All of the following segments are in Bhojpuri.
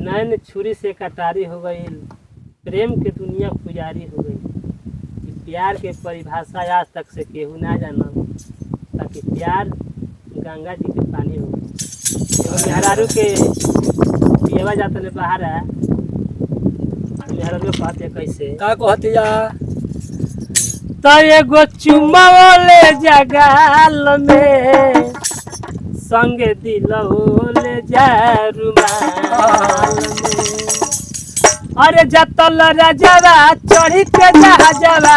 नैन छुरी से कटारी हो गई, प्रेम के दुनिया पुजारी हो गई। प्यार के परिभाषा आज तक से केहू ना जाना, ताकि प्यार गंगा जी के पानी हो गई। मेहरारू के पियवा जाता ले बाहर है, मेहरारू कहते कैसे का कहतिया तो एगो चुम्मा ले जगाल में संगे दिलो ले जा रुमाल में। अरे जतल राजावा चढ़ी के जहाजवा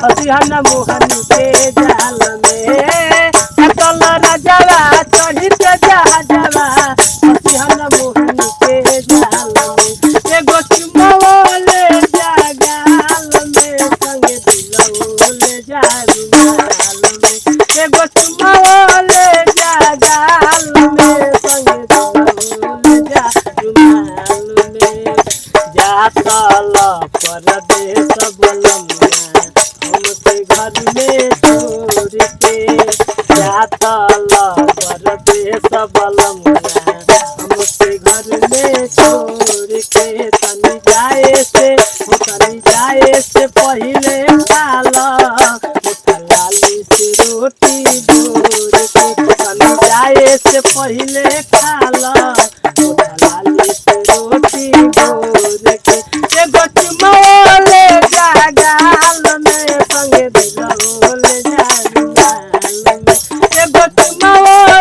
हसिहन मोहन के जाल में। जतल राजावा चढ़ी के जहाजवा हसिहन मोहन के जाल में। एगो चुम्मा ले जगाल में संगे दिलो ले जा रुमाल में। एगो चुम्मा ले जगाल में संगे दिलो ले जा रुमाल में। जातल परदेश बलमुआ हमके घर में छोड़ के। जातल परदेश बलमुआ हमके घर में छोड़ के। तनी जाए से पहले खाला लाली से रोटी भोर के। तनी जाए से पहले खाला लाली से रोटी भोर के। एगो चुम्मा ले जगाल में संगे दिलो ले जा रुमाल में। एगो चुम्मा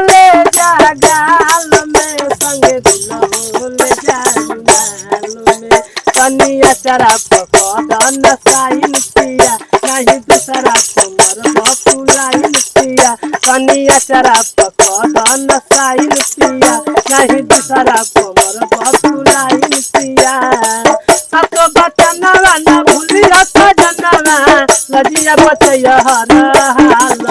ले जगाल में संगे दिलो ले जा रुमाल में। कनिया चरा पकड़न साइन पिया नहीं दूसरा कमर बपुलाइन पिया। कनिया चरा पकड़न साइन पिया नहीं दूसरा कमर बपुलाइन पिया। सतो बचनवा न भूलिया सजनवा लजिया बचैया हर हाल